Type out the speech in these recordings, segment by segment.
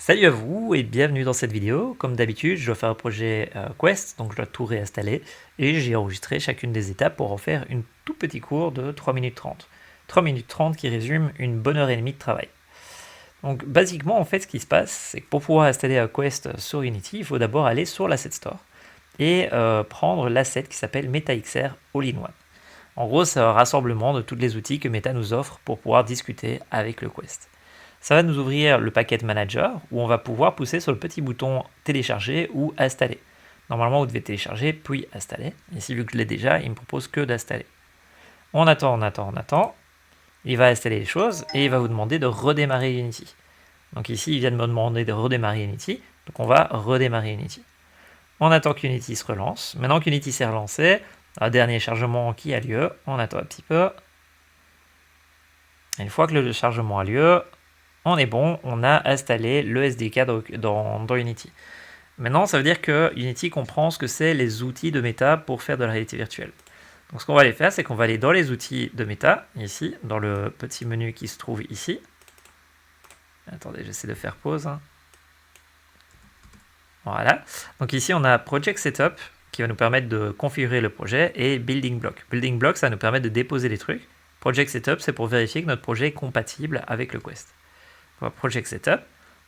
Salut à vous et bienvenue dans cette vidéo. Comme d'habitude, je dois faire un projet Quest, donc je dois tout réinstaller et j'ai enregistré chacune des étapes pour en faire une tout petit cours de 3 minutes 30. 3 minutes 30 qui résume une bonne heure et demie de travail. Donc basiquement, en fait, ce qui se passe, c'est que pour pouvoir installer un Quest sur Unity, il faut d'abord aller sur l'Asset Store et prendre l'asset qui s'appelle MetaXR All-in-One. En gros, c'est un rassemblement de tous les outils que Meta nous offre pour pouvoir discuter avec le Quest. Ça va nous ouvrir le Package Manager où on va pouvoir pousser sur le petit bouton télécharger ou installer. Normalement, vous devez télécharger puis installer. Ici, vu que je l'ai déjà, il me propose que d'installer. On attend. Il va installer les choses et il va vous demander de redémarrer Unity. Donc ici, il vient de me demander de redémarrer Unity. Donc on va redémarrer Unity. On attend qu'Unity se relance. Maintenant qu'Unity s'est relancé, un dernier chargement qui a lieu. On attend un petit peu. Et une fois que le chargement a lieu, on est bon, on a installé le SDK dans Unity. Maintenant, ça veut dire que Unity comprend ce que c'est les outils de Meta pour faire de la réalité virtuelle. Donc ce qu'on va aller faire, c'est qu'on va aller dans les outils de Meta, ici, dans le petit menu qui se trouve ici. Attendez, j'essaie de faire pause. Voilà. Donc ici, on a Project Setup, qui va nous permettre de configurer le projet, et Building Block. Building Block, ça va nous permettre de déposer les trucs. Project Setup, c'est pour vérifier que notre projet est compatible avec le Quest. Project Setup.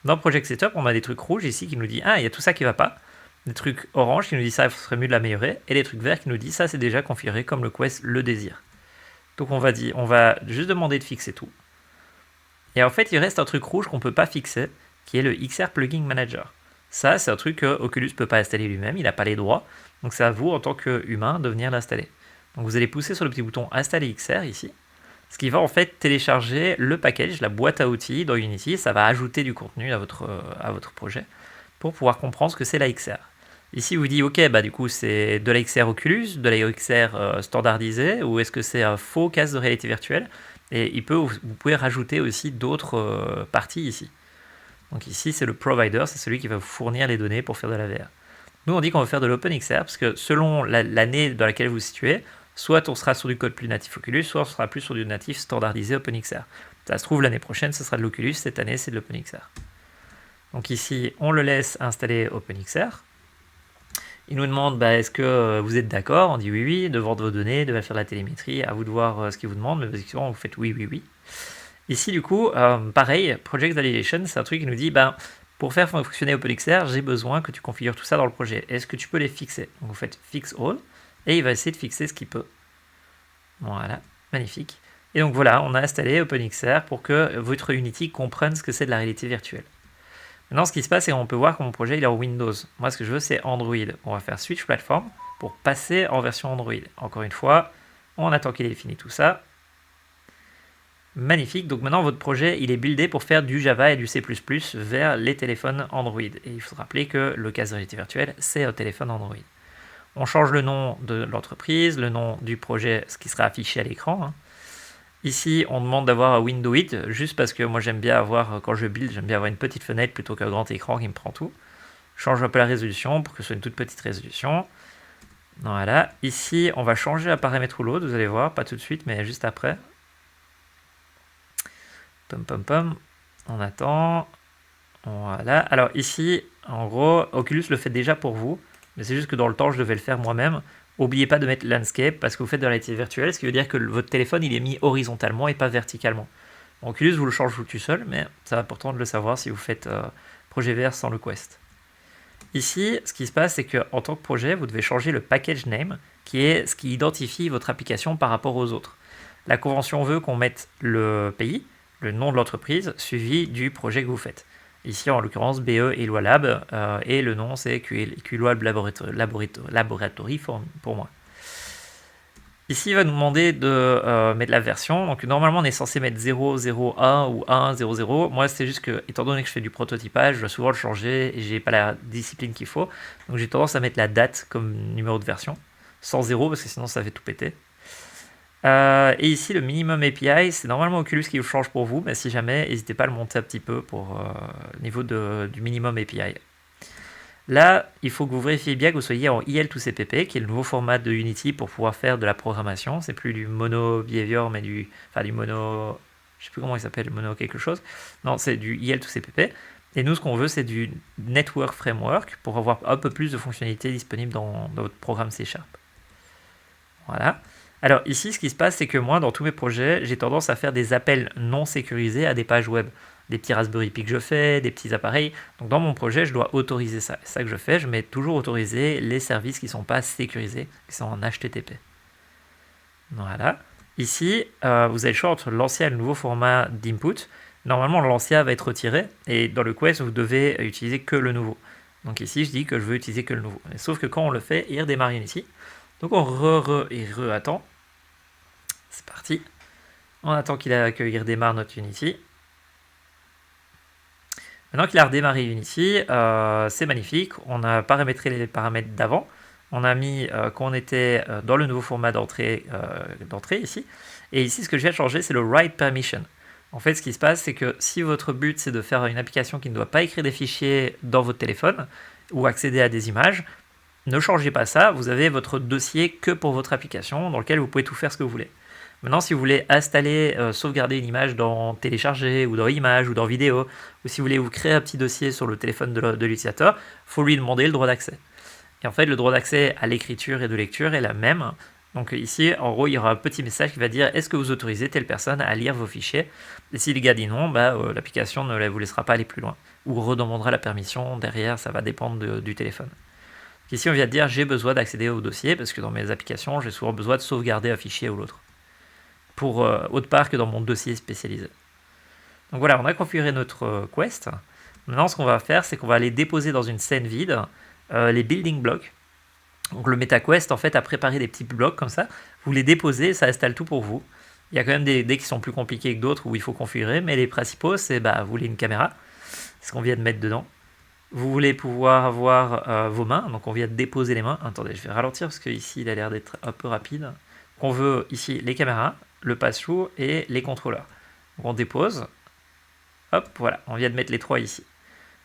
Dans Project Setup, on a des trucs rouges ici qui nous disent ah, il y a tout ça qui va pas. Des trucs orange qui nous disent ça, il serait mieux de l'améliorer. Et des trucs verts qui nous disent ça, c'est déjà configuré comme le Quest le désire. Donc on va juste demander de fixer tout. Et en fait, il reste un truc rouge qu'on ne peut pas fixer, qui est le XR Plugin Manager. Ça, c'est un truc que Oculus ne peut pas installer lui-même, il n'a pas les droits. Donc c'est à vous, en tant qu'humain, de venir l'installer. Donc vous allez pousser sur le petit bouton Installer XR ici. Ce qui va en fait télécharger le package, la boîte à outils dans Unity. Ça va ajouter du contenu à votre projet pour pouvoir comprendre ce que c'est la XR. Ici, vous dit, ok, bah du coup, c'est de la XR Oculus, de la XR standardisée, ou est-ce que c'est un faux casque de réalité virtuelle? Et vous pouvez rajouter aussi d'autres parties ici. Donc ici, c'est le provider, c'est celui qui va vous fournir les données pour faire de la VR. Nous, on dit qu'on va faire de l'OpenXR, parce que selon l'année dans laquelle vous vous situez, soit on sera sur du code plus natif Oculus, soit on sera plus sur du natif standardisé OpenXR. Ça se trouve, l'année prochaine, ce sera de l'Oculus, cette année, c'est de l'OpenXR. Donc ici, on le laisse installer OpenXR. Il nous demande, est-ce que vous êtes d'accord? On dit oui, de vendre vos données, de faire de la télémétrie, à vous de voir ce qu'il vous demande, mais effectivement, vous faites oui. Ici, du coup, pareil, Project Validation, c'est un truc qui nous dit, pour faire fonctionner OpenXR, j'ai besoin que tu configures tout ça dans le projet. Est-ce que tu peux les fixer? Donc vous faites Fix All. Et il va essayer de fixer ce qu'il peut. Voilà, magnifique. Et donc voilà, on a installé OpenXR pour que votre Unity comprenne ce que c'est de la réalité virtuelle. Maintenant, ce qui se passe, c'est qu'on peut voir que mon projet il est en Windows. Moi, ce que je veux, c'est Android. On va faire Switch Platform pour passer en version Android. Encore une fois, on attend qu'il ait fini tout ça. Magnifique. Donc maintenant, votre projet, il est buildé pour faire du Java et du C++ vers les téléphones Android. Et il faut se rappeler que le casque de réalité virtuelle, c'est un téléphone Android. On change le nom de l'entreprise, le nom du projet, ce qui sera affiché à l'écran. Ici, on demande d'avoir un Windows 8, juste parce que moi j'aime bien avoir, quand je build, j'aime bien avoir une petite fenêtre plutôt qu'un grand écran qui me prend tout. Je change un peu la résolution pour que ce soit une toute petite résolution. Voilà. Ici, on va changer un paramètre ou l'autre, vous allez voir, pas tout de suite, mais juste après. On attend. Voilà. Alors ici, en gros, Oculus le fait déjà pour vous. Mais c'est juste que dans le temps, je devais le faire moi-même. N'oubliez pas de mettre landscape parce que vous faites de la réalité virtuelle, ce qui veut dire que votre téléphone il est mis horizontalement et pas verticalement. Bon, Oculus vous le change tout seul, mais c'est important de le savoir si vous faites projet VR sans le Quest. Ici, ce qui se passe, c'est qu'en tant que projet, vous devez changer le package name, qui est ce qui identifie votre application par rapport aux autres. La convention veut qu'on mette le pays, le nom de l'entreprise, suivi du projet que vous faites. Ici, en l'occurrence, BE Eloi Lab, et le nom, c'est QLab Laboratory pour moi. Ici, il va nous demander de mettre la version. Donc, normalement, on est censé mettre 0.0.1 ou 1.0.0. Moi, c'est juste que, étant donné que je fais du prototypage, je dois souvent le changer et j'ai pas la discipline qu'il faut. Donc, j'ai tendance à mettre la date comme numéro de version, sans 0, parce que sinon, ça fait tout péter. Et ici, le minimum API, c'est normalement Oculus qui le change pour vous, mais si jamais, n'hésitez pas à le monter un petit peu pour niveau du minimum API. Là, il faut que vous vérifiez bien que vous soyez en IL2CPP, qui est le nouveau format de Unity pour pouvoir faire de la programmation. C'est plus du mono behavior, mais du mono, je sais plus comment il s'appelle, mono quelque chose. Non, c'est du IL2CPP. Et nous, ce qu'on veut, c'est du Network Framework pour avoir un peu plus de fonctionnalités disponibles dans votre programme C#. Voilà. Alors ici, ce qui se passe, c'est que moi, dans tous mes projets, j'ai tendance à faire des appels non sécurisés à des pages web. Des petits Raspberry Pi que je fais, des petits appareils. Donc dans mon projet, je dois autoriser ça. C'est ça que je fais, je mets toujours autoriser les services qui ne sont pas sécurisés, qui sont en HTTP. Voilà. Ici, vous avez le choix entre l'ancien et le nouveau format d'input. Normalement, l'ancien va être retiré, et dans le Quest, vous devez utiliser que le nouveau. Donc ici, je dis que je veux utiliser que le nouveau. Sauf que quand on le fait, il redémarre Unity. Donc on attend. C'est parti. On attend qu'il redémarre notre Unity. Maintenant qu'il a redémarré Unity, c'est magnifique. On a paramétré les paramètres d'avant. On a mis quand on était dans le nouveau format d'entrée ici. Et ici, ce que je viens de changer, c'est le write permission. En fait, ce qui se passe, c'est que si votre but, c'est de faire une application qui ne doit pas écrire des fichiers dans votre téléphone ou accéder à des images, ne changez pas ça. Vous avez votre dossier que pour votre application dans lequel vous pouvez tout faire ce que vous voulez. Maintenant, si vous voulez installer, sauvegarder une image dans Télécharger ou dans Images ou dans Vidéo, ou si vous voulez vous créer un petit dossier sur le téléphone de l'utilisateur, il faut lui demander le droit d'accès. Et en fait, le droit d'accès à l'écriture et de lecture est la même. Donc ici, en gros, il y aura un petit message qui va dire « Est-ce que vous autorisez telle personne à lire vos fichiers ?» Et si le gars dit non, l'application ne vous laissera pas aller plus loin. Ou redemandera la permission derrière, ça va dépendre du téléphone. Donc ici, on vient de dire « J'ai besoin d'accéder au dossier » parce que dans mes applications, j'ai souvent besoin de sauvegarder un fichier ou l'autre. Pour autre part que dans mon dossier spécialisé. Donc voilà, on a configuré notre Quest. Maintenant, ce qu'on va faire, c'est qu'on va aller déposer dans une scène vide les building blocks. Donc le MetaQuest, en fait, a préparé des petits blocs comme ça. Vous les déposez, ça installe tout pour vous. Il y a quand même des qui sont plus compliqués que d'autres où il faut configurer, mais les principaux, c'est vous voulez une caméra, c'est ce qu'on vient de mettre dedans. Vous voulez pouvoir avoir vos mains, donc on vient de déposer les mains. Attendez, je vais ralentir parce qu'ici, il a l'air d'être un peu rapide. Donc on veut ici les caméras, le pass-through et les contrôleurs. Donc on dépose. Hop, voilà, on vient de mettre les trois ici.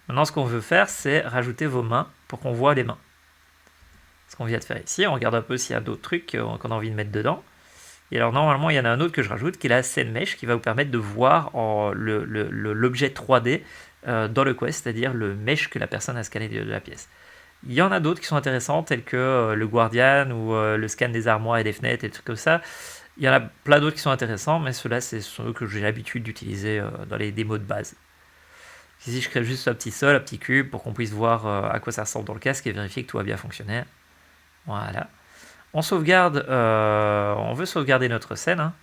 Maintenant, ce qu'on veut faire, c'est rajouter vos mains pour qu'on voit les mains. Ce qu'on vient de faire ici, on regarde un peu s'il y a d'autres trucs qu'on a envie de mettre dedans. Et alors, normalement, il y en a un autre que je rajoute, qui est la scène mesh, qui va vous permettre de voir l'objet 3D dans le Quest, c'est-à-dire le mesh que la personne a scanné de la pièce. Il y en a d'autres qui sont intéressants, tels que le Guardian ou le scan des armoires et des fenêtres et des trucs comme ça. Il y en a plein d'autres qui sont intéressants, mais ceux-là, c'est ceux que j'ai l'habitude d'utiliser dans les démos de base. Ici, je crée juste un petit sol, un petit cube, pour qu'on puisse voir à quoi ça ressemble dans le casque et vérifier que tout va bien fonctionner. Voilà. On sauvegarde, on veut sauvegarder notre scène, hein.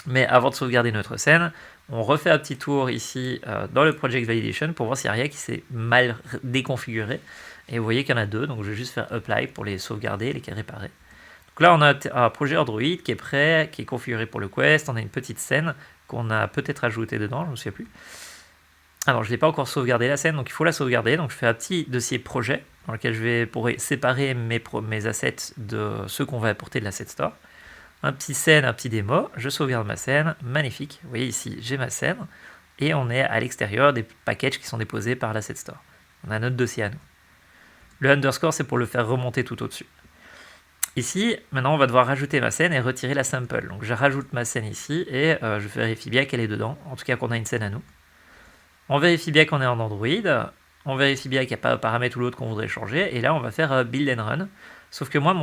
Mais avant de sauvegarder notre scène, on refait un petit tour ici dans le Project Validation pour voir s'il n'y a rien qui s'est mal déconfiguré. Et vous voyez qu'il y en a deux, donc je vais juste faire Apply pour les sauvegarder, les réparer. Donc là, on a un projet Android qui est prêt, qui est configuré pour le Quest. On a une petite scène qu'on a peut-être ajoutée dedans, je ne me souviens plus. Alors, je n'ai pas encore sauvegardé la scène, donc il faut la sauvegarder. Donc, je fais un petit dossier projet dans lequel je vais séparer mes assets de ceux qu'on va apporter de l'asset store. Un petit scène, un petit démo. Je sauvegarde ma scène. Magnifique. Vous voyez ici, j'ai ma scène. Et on est à l'extérieur des packages qui sont déposés par l'asset store. On a notre dossier à nous. Le underscore, c'est pour le faire remonter tout au-dessus. Ici, maintenant, on va devoir rajouter ma scène et retirer la sample. Donc, je rajoute ma scène ici et je vérifie bien qu'elle est dedans. En tout cas, qu'on a une scène à nous. On vérifie bien qu'on est en Android. On vérifie bien qu'il n'y a pas un paramètre ou l'autre qu'on voudrait changer. Et là, on va faire build and run. Sauf que moi,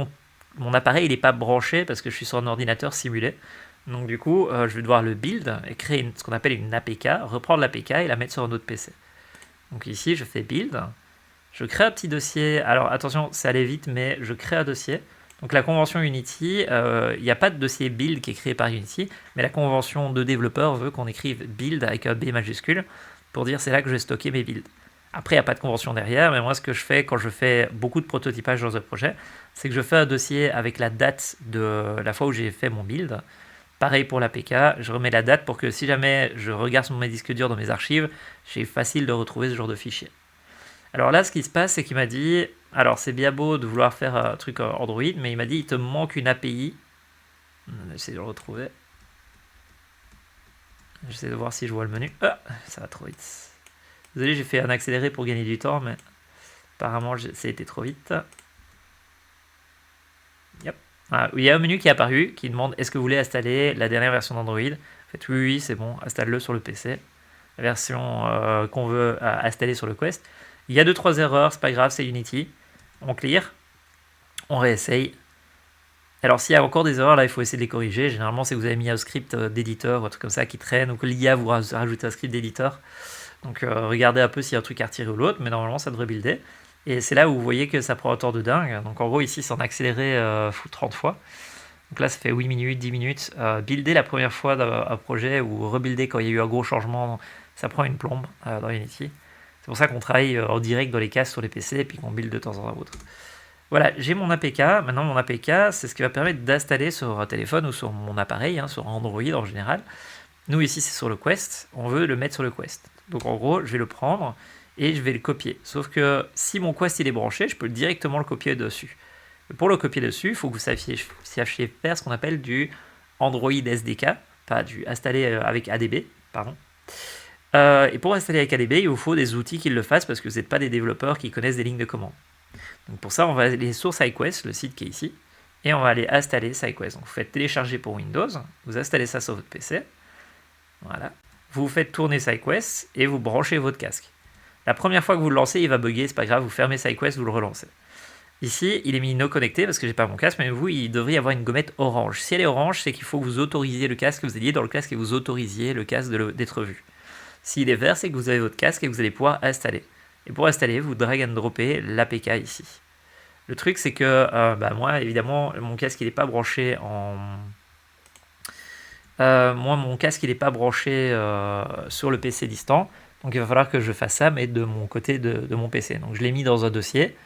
mon appareil, il n'est pas branché parce que je suis sur un ordinateur simulé. Donc, du coup, je vais devoir le build et créer ce qu'on appelle une APK, reprendre l'APK et la mettre sur un autre PC. Donc, ici, je fais build. Je crée un petit dossier. Alors, attention, ça allait vite, mais je crée un dossier. Donc la convention Unity, il n'y a pas de dossier build qui est créé par Unity, mais la convention de développeur veut qu'on écrive build avec un B majuscule pour dire c'est là que je vais stocker mes builds. Après, il n'y a pas de convention derrière, mais moi ce que je fais quand je fais beaucoup de prototypage dans un projet, c'est que je fais un dossier avec la date de la fois où j'ai fait mon build. Pareil pour l'APK, je remets la date pour que si jamais je regarde sur mes disques durs dans mes archives, c'est facile de retrouver ce genre de fichier. Alors là, ce qui se passe, c'est qu'il m'a dit, alors c'est bien beau de vouloir faire un truc Android, mais il m'a dit, il te manque une API. On va essayer de le retrouver. J'essaie de voir si je vois le menu. Ah, ça va trop vite. Désolé, j'ai fait un accéléré pour gagner du temps, mais apparemment, ça a été trop vite. Yep. Ah, il y a un menu qui est apparu qui demande, est-ce que vous voulez installer la dernière version d'Android? En fait, oui, c'est bon, installe-le sur le PC. la version qu'on veut installer sur le Quest. Il y a 2-3 erreurs, c'est pas grave, c'est Unity. On clear, on réessaye. Alors s'il y a encore des erreurs, là il faut essayer de les corriger. Généralement c'est que vous avez mis un script d'éditeur ou un truc comme ça qui traîne, ou que l'IA vous rajoute un script d'éditeur. Donc regardez un peu s'il y a un truc à retirer ou l'autre, mais normalement ça devrait builder. Et c'est là où vous voyez que ça prend un temps de dingue. Donc en gros ici c'est en accéléré 30 fois. Donc là ça fait 8 minutes, 10 minutes. Builder la première fois un projet ou rebuilder quand il y a eu un gros changement, ça prend une plombe dans Unity. C'est pour ça qu'on travaille en direct dans les cases sur les PC et puis qu'on build de temps en temps autre. Voilà, j'ai mon APK. Maintenant, mon APK, c'est ce qui va permettre d'installer sur un téléphone ou sur mon appareil, sur Android en général. Nous, ici, c'est sur le Quest. On veut le mettre sur le Quest. Donc, en gros, je vais le prendre et je vais le copier. Sauf que si mon Quest il est branché, je peux directement le copier dessus. Pour le copier dessus, il faut que vous sachiez faire ce qu'on appelle du Android SDK, pas du installer avec ADB, pardon. Et pour installer avec ADB, il vous faut des outils qui le fassent parce que vous n'êtes pas des développeurs qui connaissent des lignes de commande. Donc pour ça, on va aller sur SideQuest, le site qui est ici, et on va aller installer SideQuest. Donc vous faites télécharger pour Windows, vous installez ça sur votre PC, voilà. Vous faites tourner SideQuest et vous branchez votre casque. La première fois que vous le lancez, il va bugger, c'est pas grave, vous fermez SideQuest, vous le relancez. Ici, il est mis no connecté parce que j'ai pas mon casque, mais vous, il devrait y avoir une gommette orange. Si elle est orange, c'est qu'il faut que vous autorisiez le casque, que vous ayez dans le casque et vous autorisiez le casque d'être vu. S'il est vert, c'est que vous avez votre casque et que vous allez pouvoir installer. Et pour installer, vous drag and droppez l'APK ici. Le truc, c'est que moi, évidemment, mon casque il n'est pas branché en. Mon casque il n'est pas branché sur le PC distant. Donc il va falloir que je fasse ça, mais de mon côté de mon PC. Donc je l'ai mis dans un dossier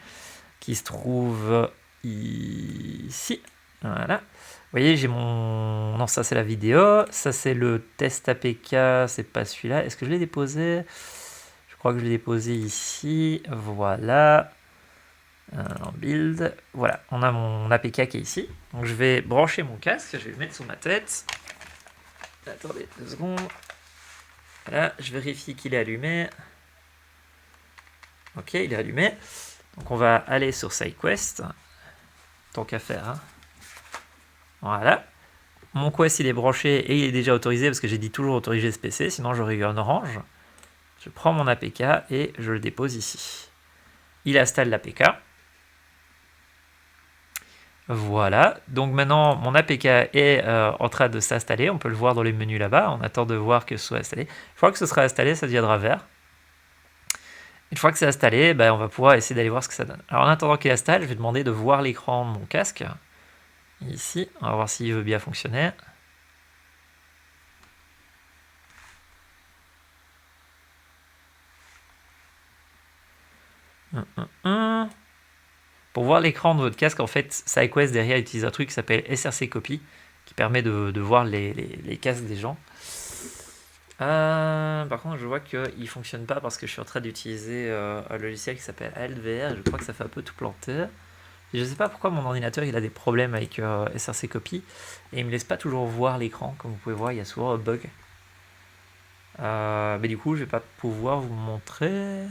qui se trouve ici. Voilà. Vous voyez, j'ai mon. Non, ça c'est la vidéo. Ça c'est le test APK. C'est pas celui-là. Est-ce que je l'ai déposé ? Je crois que je l'ai déposé ici. Voilà. En build. Voilà, on a mon APK qui est ici. Donc je vais brancher mon casque. Je vais le mettre sur ma tête. Attendez 2 secondes. Voilà, je vérifie qu'il est allumé. Ok, il est allumé. Donc on va aller sur SideQuest. Tant qu'à faire. Voilà. Mon Quest il est branché et il est déjà autorisé parce que j'ai dit toujours autoriser ce PC, sinon j'aurais eu un orange. Je prends mon APK et je le dépose ici. Il installe l'APK. Voilà, donc maintenant mon APK est en train de s'installer, on peut le voir dans les menus là-bas, on attend de voir que ce soit installé. Une fois que ce sera installé, ça deviendra vert. Une fois que c'est installé, on va pouvoir essayer d'aller voir ce que ça donne. Alors en attendant qu'il installe, je vais demander de voir l'écran de mon casque. Ici, on va voir s'il veut bien fonctionner. Pour voir l'écran de votre casque, en fait, SideQuest derrière utilise un truc qui s'appelle SRC Copy, qui permet de voir les casques des gens. Par contre, je vois qu'il ne fonctionne pas parce que je suis en train d'utiliser un logiciel qui s'appelle ALTVR. Je crois que ça fait un peu tout planter. Et je ne sais pas pourquoi mon ordinateur il a des problèmes avec SRC Copy et il ne me laisse pas toujours voir l'écran. Comme vous pouvez voir, il y a souvent un bug. Mais du coup, je ne vais pas pouvoir vous montrer.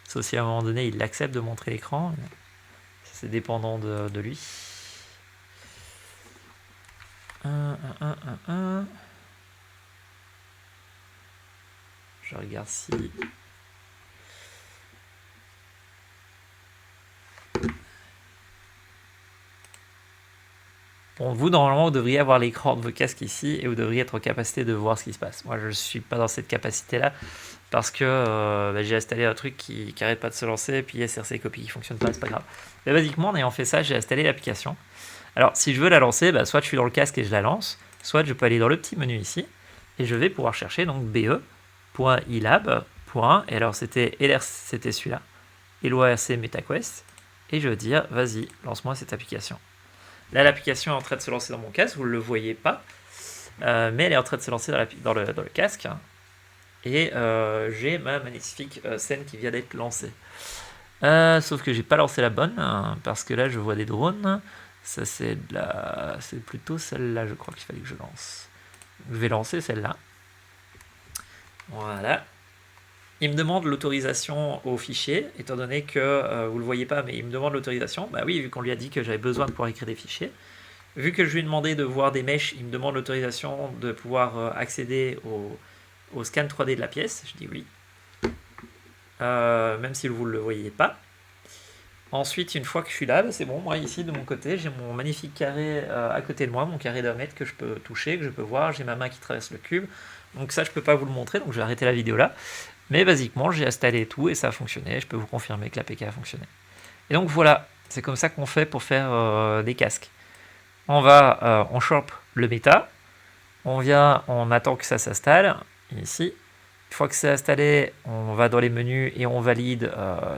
Sauf si à un moment donné, il accepte de montrer l'écran. C'est dépendant de lui. Je regarde si... Bon, vous, normalement, vous devriez avoir l'écran de vos casques ici et vous devriez être en capacité de voir ce qui se passe. Moi, je ne suis pas dans cette capacité-là parce que j'ai installé un truc qui n'arrête pas de se lancer et puis SRC Copy qui ne fonctionne pas, c'est pas grave. Mais basiquement, en ayant fait ça, j'ai installé l'application. Alors, si je veux la lancer, soit je suis dans le casque et je la lance, soit je peux aller dans le petit menu ici et je vais pouvoir chercher donc be.ilab. Et alors, c'était celui-là, EloRC MetaQuest, et je veux dire, vas-y, lance-moi cette application. Là, l'application est en train de se lancer dans mon casque, vous ne le voyez pas, mais elle est en train de se lancer dans le casque. Et j'ai ma magnifique scène qui vient d'être lancée. Sauf que j'ai pas lancé la bonne, parce que là, je vois des drones. Ça, c'est plutôt celle-là, je crois qu'il fallait que je lance. Je vais lancer celle-là. Voilà. Il me demande l'autorisation au fichier, étant donné que vous ne le voyez pas, mais il me demande l'autorisation. Bah oui, vu qu'on lui a dit que j'avais besoin de pouvoir écrire des fichiers. Vu que je lui ai demandé de voir des mèches, il me demande l'autorisation de pouvoir accéder au scan 3D de la pièce. Je dis oui. Même si vous ne le voyez pas. Ensuite, une fois que je suis là, c'est bon, moi ici de mon côté, j'ai mon magnifique carré à côté de moi, mon carré d'un mètre que je peux toucher, que je peux voir, j'ai ma main qui traverse le cube. Donc ça, je peux pas vous le montrer, donc je vais arrêter la vidéo là. Mais basiquement, j'ai installé tout et ça a fonctionné. Je peux vous confirmer que l'APK a fonctionné. Et donc voilà, c'est comme ça qu'on fait pour faire des casques. On chope le méta, on attend que ça s'installe, ici. Une fois que c'est installé, on va dans les menus et on valide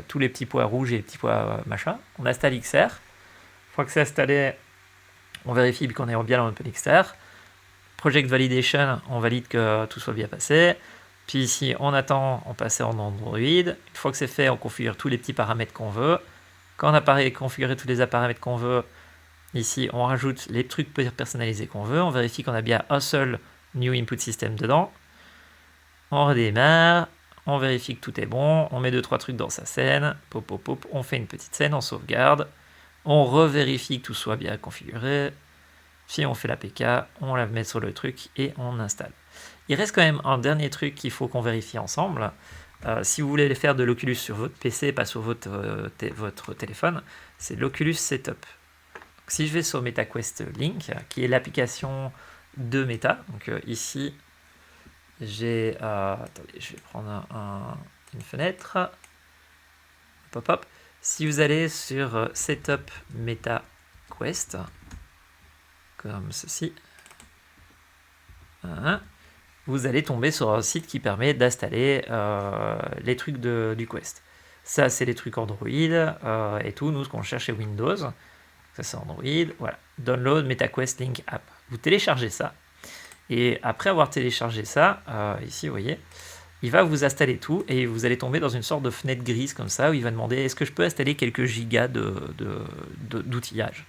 tous les petits points rouges et les petits points machin. On installe XR. Une fois que c'est installé, on vérifie qu'on est bien dans OpenXR. Project Validation, on valide que tout soit bien passé. Puis ici, on attend, on passe en Android. Une fois que c'est fait, on configure tous les petits paramètres qu'on veut. Quand on a configuré tous les paramètres qu'on veut, ici, on rajoute les trucs personnalisés qu'on veut. On vérifie qu'on a bien un seul New Input System dedans. On redémarre, on vérifie que tout est bon, on met 2-3 trucs dans sa scène, on fait une petite scène, on sauvegarde, on revérifie que tout soit bien configuré, puis on fait l'APK, on la met sur le truc et on installe. Il reste quand même un dernier truc qu'il faut qu'on vérifie ensemble. Si vous voulez faire de l'Oculus sur votre PC, pas sur votre téléphone, c'est l'Oculus Setup. Donc, si je vais sur MetaQuest Link, qui est l'application de Meta, donc ici, attendez, je vais prendre une fenêtre. Pop-up. Si vous allez sur Setup MetaQuest, comme ceci, vous allez tomber sur un site qui permet d'installer les trucs du Quest. Ça, c'est les trucs Android et tout. Nous, ce qu'on cherche, c'est Windows. Ça, c'est Android. Voilà. Download MetaQuest Link App. Vous téléchargez ça. Et après avoir téléchargé ça, ici, vous voyez, il va vous installer tout et vous allez tomber dans une sorte de fenêtre grise comme ça où il va demander est-ce que je peux installer quelques gigas d'outillage.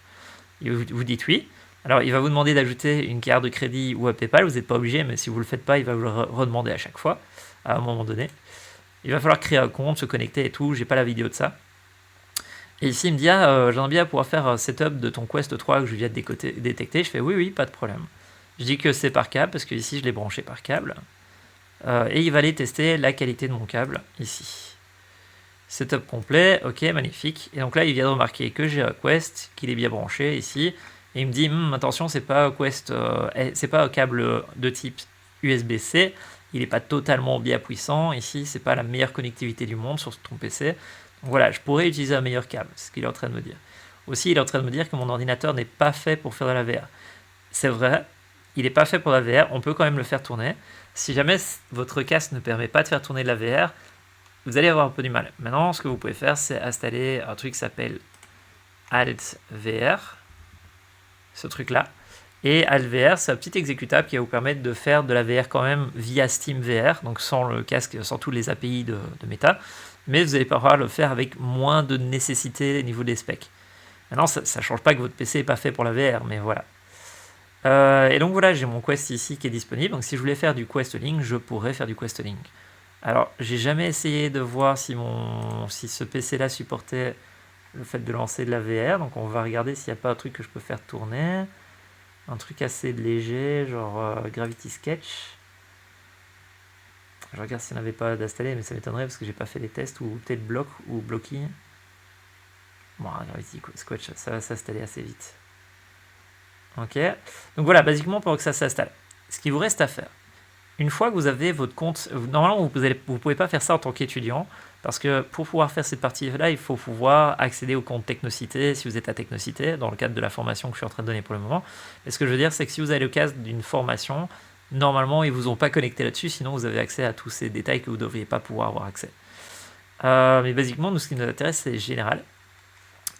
Et vous dites oui. Alors, il va vous demander d'ajouter une carte de crédit ou un PayPal. Vous n'êtes pas obligé, mais si vous ne le faites pas, il va vous le redemander à chaque fois, à un moment donné. Il va falloir créer un compte, se connecter et tout. J'ai pas la vidéo de ça. Et ici, il me dit j'aimerais bien pouvoir faire un setup de ton Quest 3 que je viens de détecter. Je fais oui, pas de problème. Je dis que c'est par câble, parce que ici, je l'ai branché par câble. Et il va aller tester la qualité de mon câble, ici. Setup complet, ok, magnifique. Et donc là, il vient de remarquer que j'ai un Quest, qu'il est bien branché, ici. Et il me dit, attention, c'est pas un Quest, c'est pas un câble de type USB-C. Il n'est pas totalement bien puissant. Ici, c'est pas la meilleure connectivité du monde sur ton PC. Donc voilà, je pourrais utiliser un meilleur câble, c'est ce qu'il est en train de me dire. Aussi, il est en train de me dire que mon ordinateur n'est pas fait pour faire de la VR. C'est vrai, il n'est pas fait pour la VR, on peut quand même le faire tourner. Si jamais votre casque ne permet pas de faire tourner de la VR, vous allez avoir un peu du mal. Maintenant, ce que vous pouvez faire, c'est installer un truc qui s'appelle AltVR, ce truc-là. Et AltVR, c'est un petit exécutable qui va vous permettre de faire de la VR quand même via SteamVR, donc sans le casque, sans tous les API de Meta, mais vous allez pouvoir le faire avec moins de nécessité au niveau des specs. Maintenant, ça ne change pas que votre PC n'est pas fait pour la VR, mais voilà. Et donc voilà, j'ai mon Quest ici qui est disponible. Donc si je voulais faire du Quest Link, je pourrais faire du Quest Link. Alors, j'ai jamais essayé de voir si ce PC-là supportait le fait de lancer de la VR. Donc on va regarder s'il n'y a pas un truc que je peux faire tourner. Un truc assez léger, genre Gravity Sketch. Je regarde s'il n'y en avait pas d'installer, mais ça m'étonnerait parce que j'ai pas fait les tests, ou peut-être Block ou Blocky. Bon, Gravity Sketch, ça va s'installer assez vite. Ok, donc voilà, basiquement pour que ça s'installe. Ce qui vous reste à faire, une fois que vous avez votre compte, normalement vous ne pouvez pas faire ça en tant qu'étudiant, parce que pour pouvoir faire cette partie-là, il faut pouvoir accéder au compte Technocité, si vous êtes à Technocité, dans le cadre de la formation que je suis en train de donner pour le moment. Et ce que je veux dire, c'est que si vous avez le cas d'une formation, normalement ils ne vous ont pas connecté là-dessus, sinon vous avez accès à tous ces détails que vous ne devriez pas pouvoir avoir accès. Mais basiquement, nous, ce qui nous intéresse, c'est général.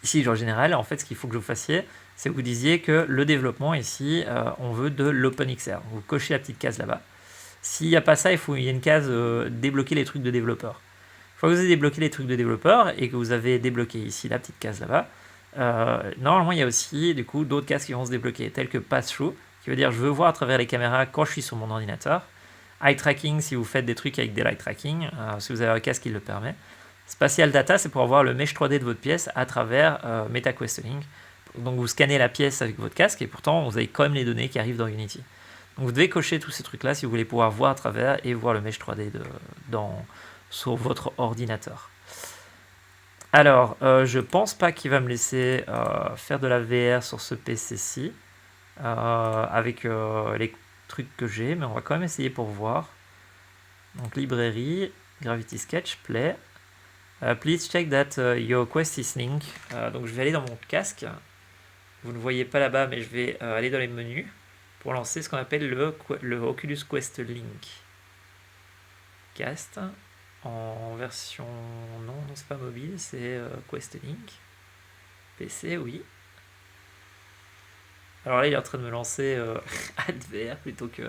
Ici, genre général, en fait, ce qu'il faut que vous fassiez, c'est que vous disiez que le développement, ici, on veut de l'OpenXR. Vous cochez la petite case là-bas. S'il n'y a pas ça, il y a une case débloquer les trucs de développeur. Une fois que vous avez débloqué les trucs de développeur et que vous avez débloqué ici la petite case là-bas, normalement, il y a aussi, du coup, d'autres cases qui vont se débloquer, telles que Pass-Through, qui veut dire je veux voir à travers les caméras quand je suis sur mon ordinateur. Eye Tracking, si vous faites des trucs avec des light tracking, si vous avez un casque qui le permet. Spatial Data, c'est pour avoir le mesh 3D de votre pièce à travers MetaQuest Link, Donc vous scannez la pièce avec votre casque et pourtant vous avez quand même les données qui arrivent dans Unity. Donc vous devez cocher tous ces trucs là si vous voulez pouvoir voir à travers et voir le mesh 3D sur votre ordinateur. Alors, je pense pas qu'il va me laisser faire de la VR sur ce PC-ci avec les trucs que j'ai, mais on va quand même essayer pour voir. Donc librairie, Gravity Sketch, play. Please check that your quest is link. Donc je vais aller dans mon casque. Vous ne voyez pas là-bas, mais je vais aller dans les menus pour lancer ce qu'on appelle le Oculus Quest Link. Cast en version... Non, c'est pas mobile, c'est Quest Link. PC, oui. Alors là, il est en train de me lancer AltVR plutôt que...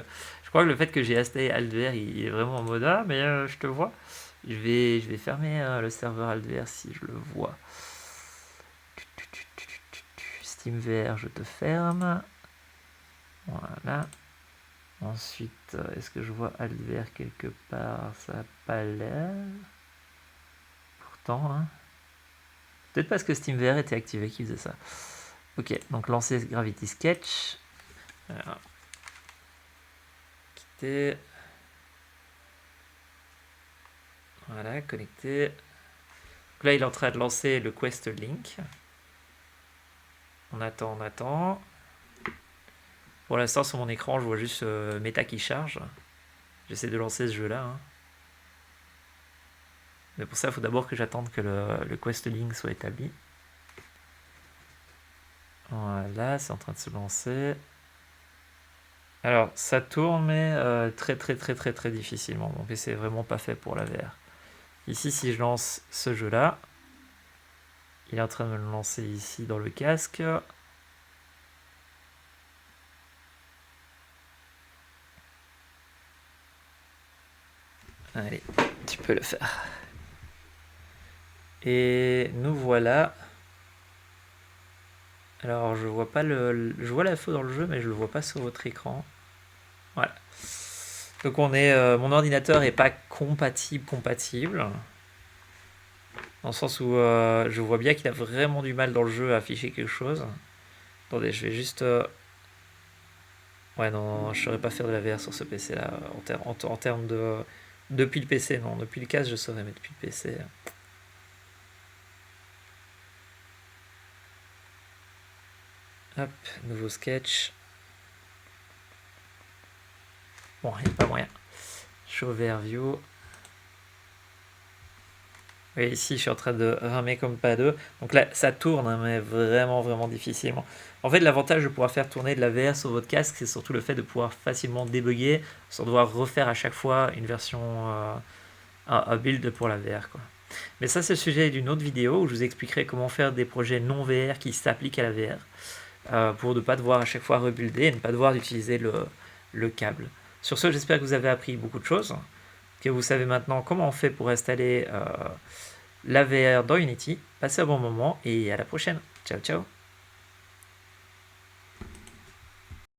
Je crois que le fait que j'ai installé AltVR, il est vraiment en mode A, mais je te vois. Je vais fermer le serveur AltVR si je le vois. SteamVR, je te ferme. Voilà. Ensuite, est-ce que je vois AltVR quelque part? Ça n'a pas l'air. Pourtant, hein. Peut-être parce que SteamVR était activé qu'il faisait ça. Ok, donc lancer Gravity Sketch. Voilà. Quitter. Voilà, connecter. Donc là, il est en train de lancer le Quest Link. On attend, on attend. Pour l'instant, sur mon écran, je vois juste Meta qui charge. J'essaie de lancer ce jeu-là. Hein. Mais pour ça, il faut d'abord que j'attende que le Quest Link soit établi. Voilà, c'est en train de se lancer. Alors, ça tourne, mais très difficilement. Mon PC est vraiment pas fait pour la VR. Ici, si je lance ce jeu-là, il est en train de me le lancer ici dans le casque. Allez, tu peux le faire. Et nous voilà. Alors, je vois pas je vois l'info dans le jeu, mais je le vois pas sur votre écran. Voilà. Donc mon ordinateur est pas compatible. Dans le sens où je vois bien qu'il a vraiment du mal dans le jeu à afficher quelque chose. Attendez, je vais juste... Ouais, non, je saurais pas faire de la VR sur ce PC là. En termes de... Depuis le PC, non. Depuis le casque, je saurais, mais depuis le PC... Hop, nouveau sketch. Bon, il n'y a pas moyen. Show VR view. Oui, ici, je suis en train de ramer comme pas deux. Donc là, ça tourne, hein, mais vraiment difficilement. En fait, l'avantage de pouvoir faire tourner de la VR sur votre casque, c'est surtout le fait de pouvoir facilement débugger sans devoir refaire à chaque fois une version, un build pour la VR, quoi. Mais ça, c'est le sujet d'une autre vidéo où je vous expliquerai comment faire des projets non VR qui s'appliquent à la VR pour ne pas devoir à chaque fois rebuilder et ne pas devoir utiliser le câble. Sur ce, j'espère que vous avez appris beaucoup de choses, que vous savez maintenant comment on fait pour installer la VR dans Unity. Passez un bon moment et à la prochaine. Ciao, ciao.